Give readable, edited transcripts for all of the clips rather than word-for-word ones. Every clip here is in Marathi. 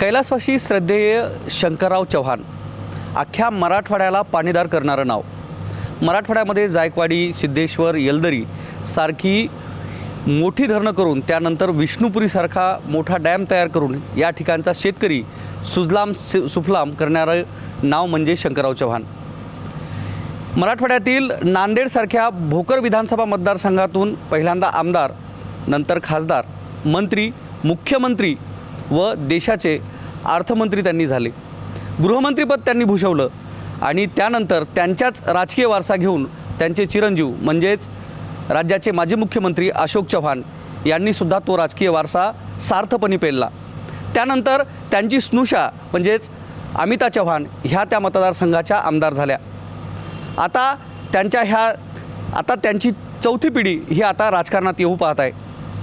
कैलासवासी श्रद्धेय शंकरराव चव्हाण अख्ख्या मराठवाड्याला पाणीदार करणारं नाव. मराठवाड्यामध्ये जायकवाडी, सिद्धेश्वर, येलदरी सारखी मोठी धरणं करून त्यानंतर विष्णुपुरीसारखा मोठा डॅम तयार करून या ठिकाणचा शेतकरी सुजलाम सुफलाम करणारं नाव म्हणजे शंकरराव चव्हाण. मराठवाड्यातील नांदेडसारख्या भोकर विधानसभा मतदारसंघातून पहिल्यांदा आमदार, नंतर खासदार, मंत्री, मुख्यमंत्री व देशाचे अर्थमंत्री त्यांनी झाले. गृहमंत्रीपद त्यांनी भूषवलं आणि त्यानंतर त्यांच्याच राजकीय वारसा घेऊन त्यांचे चिरंजीव म्हणजेच राज्याचे माजी मुख्यमंत्री अशोक चव्हाण यांनीसुद्धा तो राजकीय वारसा सार्थपणे पेलला. त्यानंतर त्यांची स्नुषा म्हणजेच अमिता चव्हाण ह्या त्या मतदारसंघाच्या आमदार झाल्या. आता त्यांची चौथी पिढी ही आता राजकारणात येऊ पाहत आहे.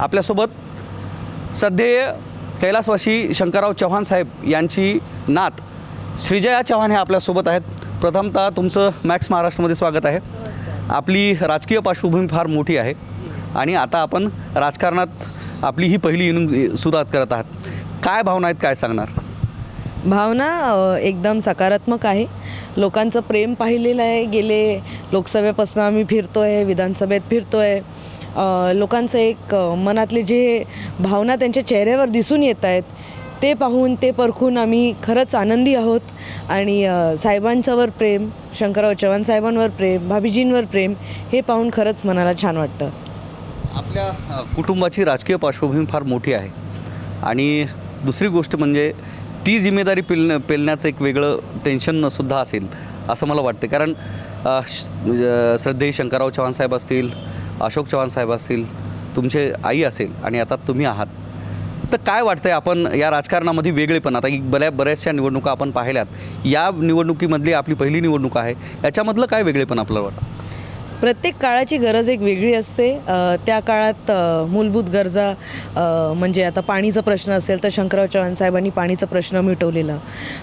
आपल्यासोबत सध्या कैलासवासी शंकरराव चव्हाण साहेब यांची नात श्रीजया चव्हाण हे आपल्यासोबत आहेत. प्रथमतः तुमचं मॅक्स महाराष्ट्रामध्ये स्वागत आहे. आपली राजकीय पार्श्वभूमी फार मोठी आहे आणि आता आपण राजकारणात आपली ही पहिली सुरुवात करत आहात. काय भावना आहेत, काय सांगणार? भावना एकदम सकारात्मक आहे. लोकांचं प्रेम पाहिलेलं आहे. गेले लोकसभेपासून आम्ही फिरतो आहे, विधानसभेत फिरतो आहे. लोकांचं एक मनातले जे भावना त्यांच्या चेहऱ्यावर दिसून येत आहेत ते पाहून, ते परखून आम्ही खरंच आनंदी आहोत. आणि साहेबांच्यावर प्रेम, शंकरराव चव्हाण साहेबांवर प्रेम, भाभीजींवर प्रेम हे पाहून खरंच मनाला छान वाटतं. आपल्या कुटुंबाची राजकीय पार्श्वभूमी फार मोठी आहे आणि दुसरी गोष्ट म्हणजे ती जिम्मेदारी पेलण्याचं एक वेगळं टेन्शनसुद्धा असेल असं मला वाटते. कारण श्रद्धेय शंकरराव चव्हाण साहेब असतील, अशोक चव्हाण साहेब असतील, तुमचे आई असेल आणि आता तुम्ही आहात. तर काय वाटतंय, आपण या राजकारणामध्ये वेगळेपण आता बऱ्याचशा निवडणुका आपण पाहिल्यात, या निवडणुकीमधली आपली पहिली निवडणूक आहे, याच्यामधलं काय वेगळेपण आपल्याला वाटतं? प्रत्येक काळाची गरज एक वेगळी असते. त्या काळात मूलभूत गरजा म्हणजे आता पाणीचा प्रश्न असेल तर शंकरराव चव्हाण साहेबांनी पाणीचा प्रश्न मिटवलेला.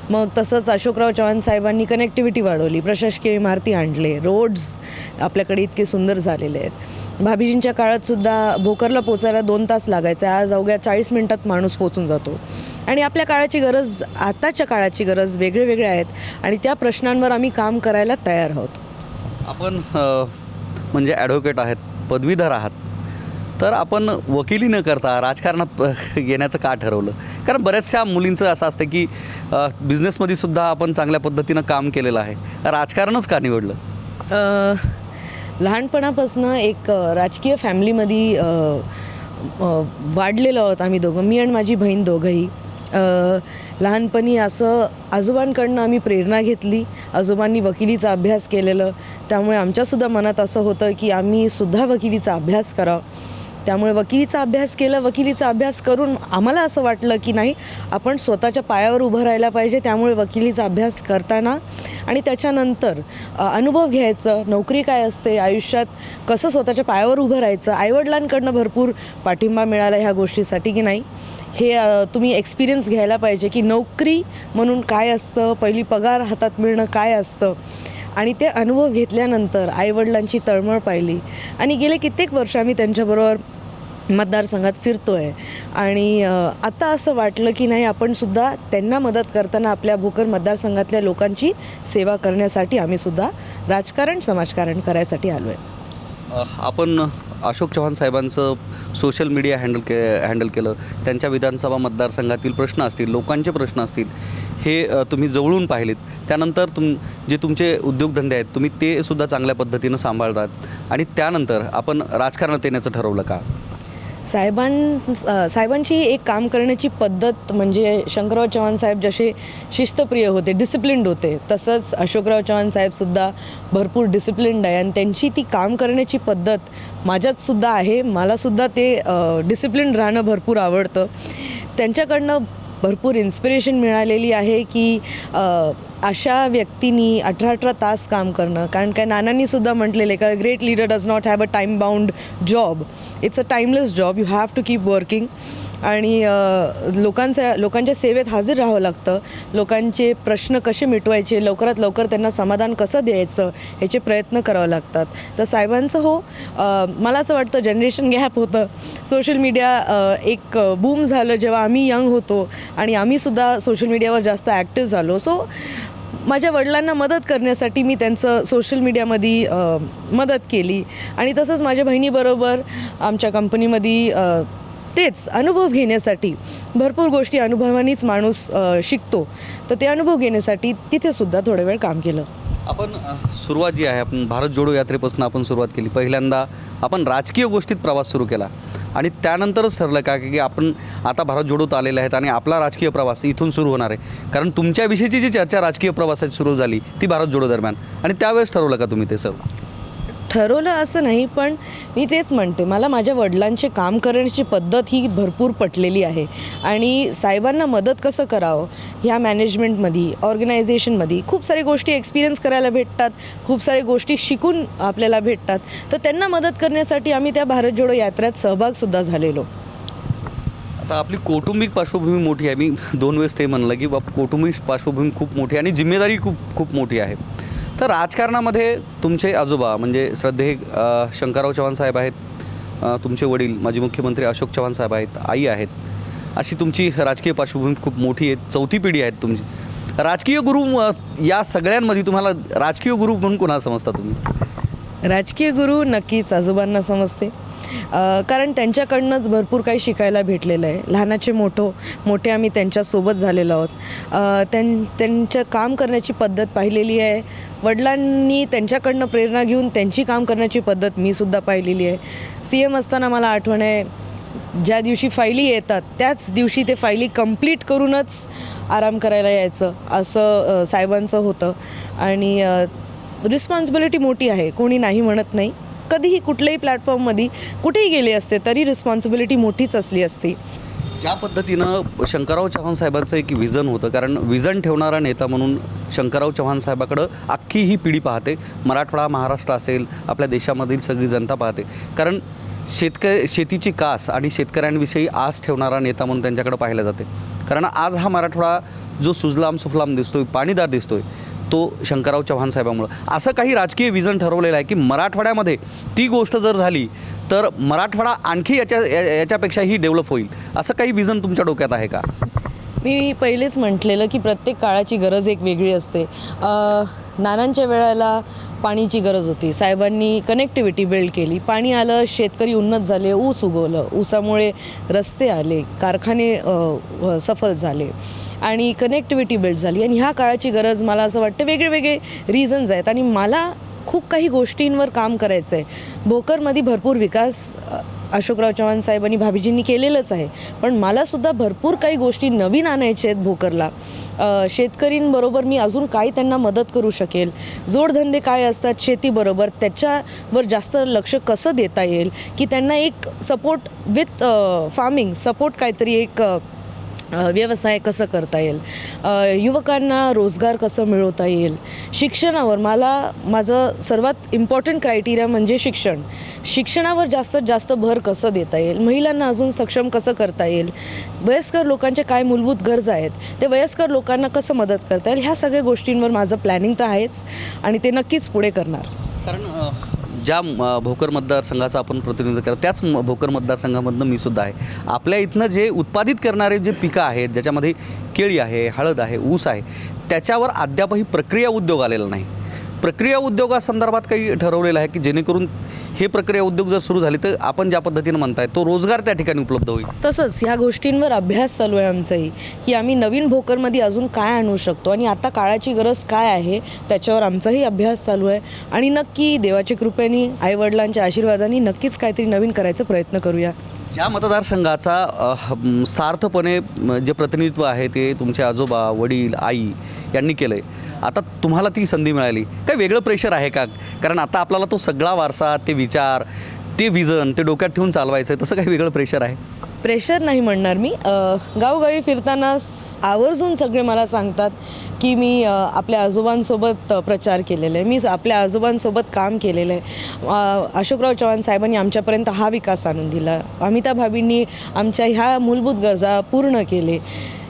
मग तसंच अशोकराव चव्हाण साहेबांनी कनेक्टिव्हिटी वाढवली, प्रशासकीय इमारती आणले, रोड्स आपल्याकडे इतके सुंदर झालेले आहेत. भाभीजींच्या काळातसुद्धा भोकरला पोचायला 2 तास लागायचे, आज अवघ्या 40 मिनिटात माणूस पोचून जातो. आणि आपल्या काळाची गरज, आताच्या काळाची गरज वेगळे आहेत आणि त्या प्रश्नांवर आम्ही काम करायला तयार आहोत. आपण म्हणजे ॲडव्होकेट आहात, पदवीधर आहात, तर आपण वकिली न करता राजकारणात येण्याचं का ठरवलं? कारण बऱ्याचशा मुलींचं असं असतं की बिझनेसमध्ये सुद्धा आपण चांगल्या पद्धतीनं काम केलेलं आहे, राजकारणच का निवडलं? लहानपणापासून एक राजकीय फॅमिलीमध्ये वाढलेलो आहोत आम्ही दोघं, मी आणि माझी बहीण दोघंही. लहानपणी असं आजोबांकडनं आम्ही प्रेरणा घेतली. आजोबांनी वकिलीचा अभ्यास केलेलं, त्यामुळे आमच्यासुद्धा मनात असं होतं की आम्हीसुद्धा वकिलीचा अभ्यास करावा. त्यामुळे वकिलीचा अभ्यास केला. वकिलीचा अभ्यास करून आम्हाला असं वाटलं की नाही, आपण स्वतःच्या पायावर उभं राहायला पाहिजे. त्यामुळे वकिलीचा अभ्यास करताना आणि त्याच्यानंतर अनुभव घ्यायचं, नोकरी काय असते, आयुष्यात कसं स्वतःच्या पायावर उभं राहायचं. आईवडिलांकडनं भरपूर पाठिंबा मिळाला ह्या गोष्टीसाठी की नाही, हे तुम्ही एक्सपिरियन्स घ्यायला पाहिजे की नोकरी म्हणून काय असतं, पहिली पगार हातात मिळणं काय असतं. आणि ते अनुभव घेतल्यानंतर आईवडिलांची तळमळ पाहिली आणि गेले कित्येक वर्ष आम्ही त्यांच्याबरोबर मतदारसंघात फिरतो आहे. आणि आता असं वाटलं की नाही, आपणसुद्धा त्यांना मदत करताना आपल्या भोकर मतदारसंघातल्या लोकांची सेवा करण्यासाठी आम्हीसुद्धा राजकारण, समाजकारण करायसाठी आलो आहे. आपण अशोक चव्हाण साहेबांचं सोशल मीडिया हँडल केलं, त्यांच्या विधानसभा मतदारसंघातील प्रश्न असतील, लोकांचे प्रश्न असतील, हे तुम्ही जवळून पाहिलेत. त्यानंतर जे तुमचे उद्योगधंदे आहेत तुम्ही ते सुद्धा चांगल्या पद्धतीनं सांभाळतात आणि त्यानंतर आपण राजकारणात येण्याचं ठरवलं का? साहेबांची एक काम करण्याची पद्धत म्हणजे शंकरराव चव्हाण साहेब जसे शिस्तप्रिय होते, डिसिप्लिन्ड होते, तसंच अशोकराव चव्हाण साहेबसुद्धा भरपूर डिसिप्लिन्ड आहे. आणि त्यांची ती काम करण्याची पद्धत माझ्यातसुद्धा आहे. मलासुद्धा ते डिसिप्लिन्ड राहणं भरपूर आवडतं. त्यांच्याकडनं भरपूर इन्स्पिरेशन मिळालेली आहे की अशा व्यक्तींनी 18 तास काम करणं. कारण काय नानांनीसुद्धा म्हटलेलं आहे का, great leader does not have a time bound job, it's a timeless job, you have to keep working. आणि लोकांच्या सेवेत हजर राहावं लागतं. लोकांचे प्रश्न कसे मिटवायचे, लवकरात लवकर त्यांना समाधान कसं द्यायचं ह्याचे प्रयत्न करावे लागतात. तर साहेबांचं मला असं वाटतं जनरेशन गॅप होतं. सोशल मीडिया एक बूम झालं जेव्हा आम्ही यंग होतो आणि आम्हीसुद्धा सोशल मीडियावर जास्त ॲक्टिव्ह झालो. सो माझ्या वडिलांना मदत करण्यासाठी मी त्यांचं सोशल मीडियामध्ये मदत केली आणि तसंच माझ्या बहिणीबरोबर आमच्या कंपनीमध्ये तेच अनुभव घेण्यासाठी भरपूर गोष्टी अनुभवानेच माणूस शिकतो. तर ते अनुभव घेण्यासाठी तिथेसुद्धा थोडा वेळ काम केलं. आपण सुरुवात जी आहे आपण भारत जोडो यात्रेपासून आपण सुरुवात केली. पहिल्यांदा आपण राजकीय गोष्टीत प्रवास सुरू केला आणि त्यानंतरच ठरलं का की आपण आता भारत जोडोत आलेले आहेत आणि आपला राजकीय प्रवास इथून सुरू होणार आहे. कारण तुमच्याविषयीची जी चर्चा राजकीय प्रवासाची सुरू झाली ती भारत जोडो दरम्यान, आणि त्यावेळेस ठरवलं का तुम्ही ते सर्व? ठरवलं असं नाही, पण मी तेच म्हणते मला माझ्या वडिलांचे काम करण्याची पद्धत ही भरपूर पटलेली आहे आणि साहेबांना मदत कसं करावं ह्या मॅनेजमेंटमध्ये ऑर्गनायझेशनमध्ये खूप साऱ्या गोष्टी एक्सपिरियन्स करायला भेटतात, खूप साऱ्या गोष्टी शिकून आपल्याला भेटतात. तर त्यांना मदत करण्यासाठी आम्ही त्या भारत जोडो यात्रेत सहभागसुद्धा झालेलो. आता आपली कौटुंबिक पार्श्वभूमी मोठी आहे. मी 2 वेळेस ते म्हणलं की कौटुंबिक पार्श्वभूमी खूप मोठी आहे आणि जिम्मेदारी खूप मोठी आहे. तर राजकारणामध्ये तुमचे आजोबा म्हणजे श्रद्धेय शंकरराव चव्हाण साहेब आहेत, तुमचे वडील माजी मुख्यमंत्री अशोक चव्हाण साहेब आहेत, आई आहेत, अशी तुमची राजकीय पार्श्वभूमी खूप मोठी आहे. चौथी पिढी आहेत तुमची. राजकीय गुरु या सगळ्यांमध्ये तुम्हाला राजकीय गुरु म्हणून कोणाला समजता तुम्ही? राजकीय गुरु नक्कीच आजोबांना समजते, कारण त्यांच्याकडनंच भरपूर काही शिकायला भेटलेलं आहे. लहानाचे मोठे आम्ही त्यांच्यासोबत झालेलो आहोत. त्यांचं काम करण्याची पद्धत पाहिलेली आहे. वडिलांनी त्यांच्याकडनं प्रेरणा घेऊन त्यांची काम करण्याची पद्धत मी सुद्धा पाहिलेली आहे. CM असताना मला आठवण आहे, ज्या दिवशी फायली येतात त्याच दिवशी ते फायली कंप्लीट करूनच आराम करायला यायचं, असं साहेबांचं होतं. आणि रिस्पॉन्सिबिलिटी मोठी आहे, कोणी नाही म्हणत नाही. कधीही कुठल्याही प्लॅटफॉर्ममध्ये कुठेही गेले असते तरी रिस्पॉन्सिबिलिटी मोठीच असली असती. ज्या पद्धतीनं शंकरराव चव्हाण साहेबांचं एक विजन होतं, कारण विजन ठेवणारा नेता म्हणून शंकरराव चव्हाण साहेबाकडं अख्खी ही पिढी पाहते. मराठवाडा महाराष्ट्र असेल, आपल्या देशामधील सगळी जनता पाहते. कारण शेतीची कास आणि शेतकऱ्यांविषयी आस ठेवणारा नेता म्हणून त्यांच्याकडे पाहिलं जाते. कारण आज हा मराठवाडा जो सुजलाम सुफलाम दिसतोय, पाणीदार दिसतोय, तो शंकरराव चव्हाण साहेबांमुळं. असं काही राजकीय विजन ठरवलेलं आहे की मराठवाड्यामध्ये ती गोष्ट जर झाली तर मराठवाडा आणखी याच्यापेक्षाही डेव्हलप होईल, असं काही विजन तुमच्या डोक्यात आहे का? मी पहिलेच म्हटलेलं की प्रत्येक काळाची गरज एक वेगळी असते. नानांच्या वेळेला पाणीची गरज होती, साहेबांनी कनेक्टिव्हिटी बिल्ड केली, पाणी आलं, शेतकरी उन्नत झाले, ऊस उगवलं, ऊसामुळे रस्ते आले, कारखाने सफल झाले आणि कनेक्टिव्हिटी बिल्ड झाली. आणि ह्या काळाची गरज मला असं वाटतं वेगळे रिझन्स आहेत आणि मला खूप काही गोष्टींवर काम करायचं आहे. भोकरमध्ये भरपूर विकास अशोकराव चव्हाण साहेबांनी भाभीजींनी केलेलंच आहे, पण मलासुद्धा भरपूर काही गोष्टी नवीन आणायच्या आहेत भोकरला. शेतकरींबरोबर मी अजून काय त्यांना मदत करू शकेल, जोडधंदे काय असतात शेतीबरोबर त्याच्यावर जास्त लक्ष कसं देता येईल, की त्यांना एक सपोर्ट विथ फार्मिंग सपोर्ट काहीतरी एक व्यवसाय कसं करता येईल, युवकांना रोजगार कसं मिळवता येईल, शिक्षणावर माझं सर्वात इम्पॉर्टंट क्रायटेरिया म्हणजे शिक्षणावर जास्तीत जास्त भर कसं देता येईल, महिलांना अजून सक्षम कसं करता येईल, वयस्कर लोकांच्या काय मूलभूत गरजा आहेत ते वयस्कर लोकांना कसं मदत करता येईल, ह्या सगळ्या गोष्टींवर माझं प्लॅनिंग तर आहेच आणि ते नक्कीच पुढे करणार. कारण ज्या भोकर मतदारसंघाचा आपण प्रतिनिधित्व केलं त्याच भोकर मतदारसंघामधनं मी सुद्धा आहे. आपल्या इथनं जे उत्पादित करणारे जे पिकं आहेत, ज्याच्यामध्ये केळी आहे, हळद आहे, ऊस आहे, त्याच्यावर अद्यापही प्रक्रिया उद्योग आलेला नाही. प्रक्रिया उद्योगासंदर्भात काही ठरवलेलं आहे की जेणेकरून हे प्रक्रिया उद्योग जर सुरू झाले तर आपण ज्या पद्धतीनं म्हणताय तो रोजगार त्या ठिकाणी उपलब्ध होईल. तसंच ह्या गोष्टींवर अभ्यास चालू आहे आमचाही, की आम्ही नवीन भोकरमध्ये अजून काय आणू शकतो आणि आता काळाची गरज काय आहे त्याच्यावर आमचाही अभ्यास चालू आहे. आणि नक्की देवाच्या कृपेने आईवडिलांच्या आशीर्वादाने नक्कीच काहीतरी नवीन करायचा प्रयत्न करूया. ज्या मतदारसंघाचा सार्थपणे जे प्रतिनिधित्व आहे ते तुमचे आजोबा, वडील, आई यांनी केलं आहे, आता तुम्हाला ती संधी मिळाली, काही वेगळं प्रेशर आहे का? कारण आता आपल्याला तो सगळा वारसा, ते विचार, ते विजन ते डोक्यात ठेवून चालवायचं आहे, तसं काही वेगळं प्रेशर आहे? प्रेशर नाही म्हणणार मी. गावोगावी फिरताना आवर्जून सगळे मला सांगतात की मी आपल्या आजोबांसोबत प्रचार केलेला आहे, मी आपल्या आजोबांसोबत काम केलेलं आहे. अशोकराव चव्हाण साहेबांनी आमच्यापर्यंत हा विकास आणून दिला, अमिताभाबींनी आमच्या ह्या मूलभूत गरजा पूर्ण केले.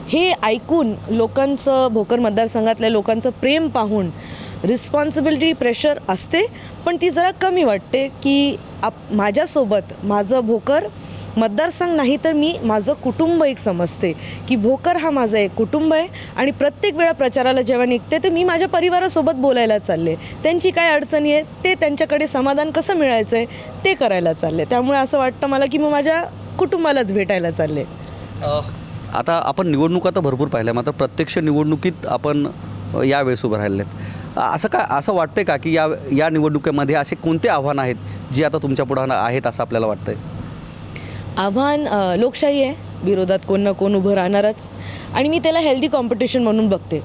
हे ऐकून लोकांचं, भोकर मतदारसंघातल्या लोकांचं प्रेम पाहून रिस्पॉन्सिबिलिटी प्रेशर असते, पण ती जरा कमी वाटते की माझ्यासोबत माझं भोकर मतदारसंघ नाही तर मी माझं कुटुंब एक समजते की भोकर हा माझं एक कुटुंब आहे. आणि प्रत्येक वेळा प्रचाराला जेव्हा निघते तर मी माझ्या परिवारासोबत बोलायला चालले, त्यांची काय अडचणी आहे ते त्यांच्याकडे समाधान कसं मिळायचं आहे ते करायला चालले. त्यामुळे असं वाटतं मला की मी माझ्या कुटुंबालाच भेटायला चालले. आता आपण निवडणुका तर भरपूर पाहिल्या, मात्र प्रत्यक्ष निवडणुकीत आपण यावेळेस उभं राहिलेले आहेत. असं वाटतंय का की या निवडणुकीमध्ये असे कोणते आव्हान आहेत जे आता तुमच्या पुढं आहेत असं आपल्याला वाटतंय? आव्हान लोकशाही आहे, विरोधात कोण ना कोण उभं राहणारच, आणि मी त्याला हेल्दी कॉम्पिटिशन म्हणून बघते.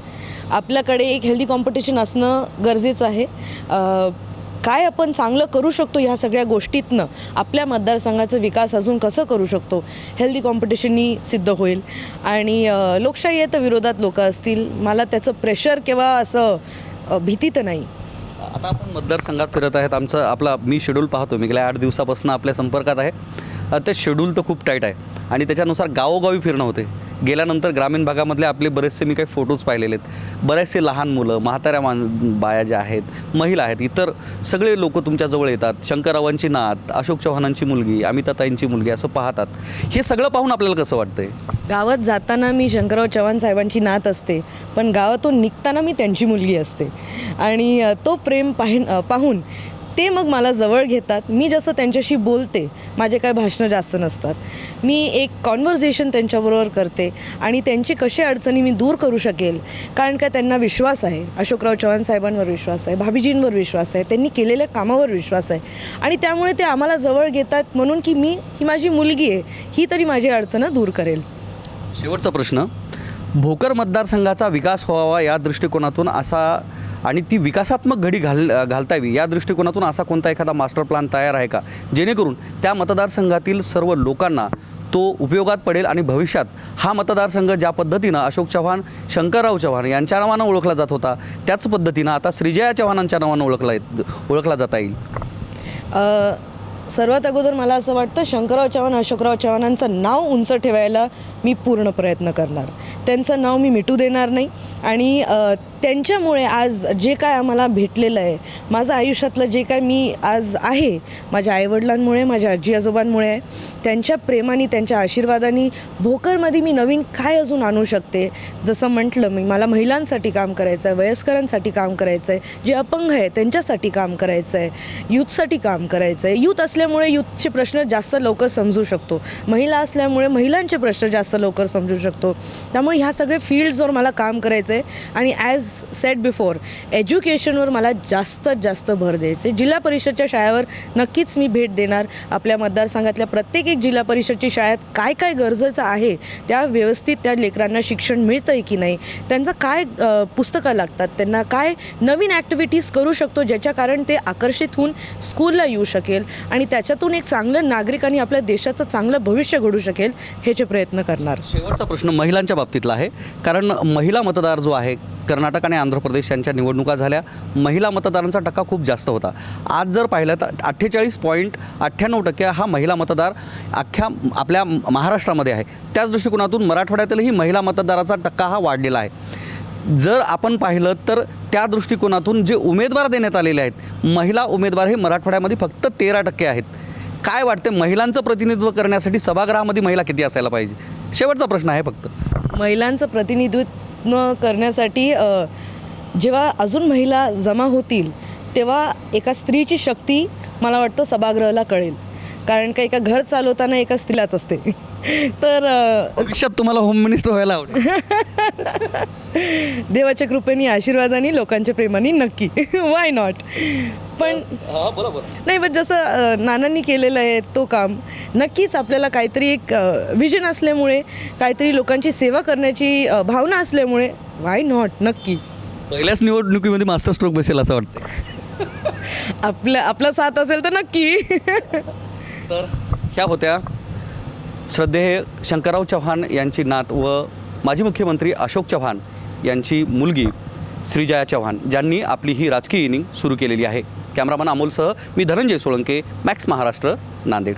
आपल्याकडे एक हेल्दी कॉम्पिटिशन असणं गरजेचं आहे. काय आपण चांगलं करू शकतो ह्या सगळ्या गोष्टीतनं, आपल्या मतदारसंघाचा विकास अजून कसं करू शकतो, हेल्दी कॉम्पिटिशननी सिद्ध होईल. आणि लोकशाही आहे तर विरोधात लोक असतील, मला त्याचं प्रेशर किंवा असं भीती तर नाही. आता आपण मतदारसंघात फिरत आहेत, मी शेड्यूल पाहतो, मी गेल्या 8 दिवसापासून आपल्या संपर्कात आहे. ते शेड्यूल तर खूप टाईट आहे आणि त्याच्यानुसार गावोगावी फिरणं होते. गेल्यानंतर ग्रामीण भागामधले आपले बरेचसे मी काही फोटोज पाहिलेले आहेत. बरेचसे लहान मुलं, म्हाताऱ्या बाया ज्या आहेत, महिला आहेत, इतर सगळे लोक तुमच्याजवळ येतात. शंकररावांची नात, अशोक चव्हाणांची मुलगी, अमिताताईंची मुलगी असं पाहतात. हे सगळं पाहून आपल्याला कसं वाटतंय? गावात जाताना मी शंकरराव चव्हाण साहेबांची नात असते, पण गावातून निघताना मी त्यांची मुलगी असते. आणि तो प्रेम पाहून ते मग मला जवळ घेतात. मी जसं त्यांच्याशी बोलते, माझे काय भाषणं जास्त नसतात, मी एक कॉन्व्हर्सेशन त्यांच्याबरोबर करते आणि त्यांची कशी अडचणी मी दूर करू शकेल, कारण का त्यांना विश्वास आहे, अशोकराव चव्हाण साहेबांवर विश्वास आहे, भाभीजींवर विश्वास आहे, त्यांनी केलेल्या कामावर विश्वास आहे. आणि त्यामुळे ते आम्हाला जवळ घेतात म्हणून की ही माझी मुलगी आहे, ही तरी माझी अडचणं दूर करेल. शेवटचा प्रश्न, भोकर मतदारसंघाचा विकास व्हावा या दृष्टिकोनातून आणि ती विकासात्मक घडी घालता यावी या दृष्टिकोनातून असा कोणता एखादा मास्टर प्लॅन तयार आहे का, जेणेकरून त्या मतदारसंघातील सर्व लोकांना तो उपयोगात पडेल आणि भविष्यात हा मतदारसंघ ज्या पद्धतीनं अशोक चव्हाण, शंकरराव चव्हाण यांच्या नावानं ओळखला जात होता, त्याच पद्धतीनं आता श्रीजया चव्हाणांच्या नावानं ओळखला जाता येईल? सर्वात अगोदर मला असं वाटतं, शंकरराव चव्हाण, अशोकराव चव्हाणांचं नाव उंच ठेवायला मी पूर्ण प्रयत्न करणार. त्यांचं नाव मी मिटू देणार नाही. आणि त्यांच्यामुळे आज जे काय आम्हाला भेटलेलं आहे, माझं आयुष्यातलं जे काय मी आज आहे, माझ्या आईवडिलांमुळे, माझ्या आजी आजोबांमुळे आहे. त्यांच्या प्रेमाने, त्यांच्या आशीर्वादाने भोकरमध्ये मी नवीन काय अजून आणू शकते. जसं म्हटलं मी, मला महिलांसाठी काम करायचं आहे, वयस्करांसाठी काम करायचं आहे, जे अपंग आहे त्यांच्यासाठी काम करायचं आहे, यूथसाठी काम करायचं आहे. यूथ असल्यामुळे यूथचे प्रश्न जास्त लवकर समजू शकतो, महिला असल्यामुळे महिलांचे प्रश्न जास्त लवकर समजू शकतो. त्यामुळे ह्या सगळे फील्ड्सवर मला काम करायचं आहे. आणि ॲज सेट बिफोर, एज्युकेशनवर मला जास्तीत जास्त भर द्यायचं आहे. जिल्हा परिषदच्या शाळेवर नक्कीच मी भेट देणार. आपल्या मतदारसंघातल्या प्रत्येक एक जिल्हा परिषदची शाळेत काय काय गरजेचं आहे, त्या व्यवस्थित त्या लेकरांना शिक्षण मिळतं आहे की नाही, त्यांचं काय पुस्तकं लागतात, त्यांना काय नवीन ॲक्टिव्हिटीज करू शकतो ज्याच्या कारण ते आकर्षित होऊन स्कूलला येऊ शकेल आणि त्याच्यातून एक चांगलं नागरिक आणि आपल्या देशाचं चांगलं भविष्य घडू शकेल, ह्याचे प्रयत्न करणार. शेवटचा प्रश्न महिलांच्या बाबतीतला आहे, कारण महिला मतदार जो आहे, कर्नाटक आणि आंध्र प्रदेश यांच्या निवडणुका झाल्या, महिला मतदारांचा टक्का खूप जास्त होता. आज जर पाहिलं तर 48.98% हा महिला मतदार अख्ख्या आपल्या महाराष्ट्रामध्ये आहे. त्याच दृष्टिकोनातून मराठवाड्यातीलही महिला मतदाराचा टक्का हा वाढलेला आहे. जर आपण पाहिलं तर त्या दृष्टिकोनातून जे उमेदवार देण्यात आलेले आहेत, महिला उमेदवार हे मराठवाड्यामध्ये फक्त 13% आहेत. काय वाटते, महिलांचं प्रतिनिधित्व करण्यासाठी सभागृहामध्ये महिला किती असायला पाहिजे? शेवटचा प्रश्न आहे फक्त. महिलांचं प्रतिनिधित्व करण्यासाठी जेव्हा अजून महिला जमा होतील तेव्हा एका स्त्रीची शक्ती मला वाटतं सभागृहाला कळेल. कारण का एका घर चालवताना एका स्त्रीलाच असते. तर भविष्यात तुम्हाला होम मिनिस्टर व्हायला आवडेल? देवाच्या कृपेने, आशीर्वादाने, लोकांच्या प्रेमाने नक्की. Why not. पण नाही, पण जसं नानांनी केलेलं आहे तो काम, नक्कीच आपल्याला काहीतरी एक विजन असल्यामुळे, काहीतरी लोकांची सेवा करण्याची भावना असल्यामुळे वाय नॉट, नक्की. पहिल्याच निवडणुकीमध्ये मास्टर स्ट्रोक बसेल असं वाटतं? आपला साथ असेल तर नक्की. तर ह्या होत्या श्रद्धेय शंकरराव चव्हाण यांची नात व माजी मुख्यमंत्री अशोक चव्हाण यांची मुलगी श्रीजया चव्हाण, ज्यांनी आपली ही राजकीय इनिंग सुरू केलेली आहे. कॅमेरामन अमोलसह मी धनंजय सोळंके, मॅक्स महाराष्ट्र, नांदेड.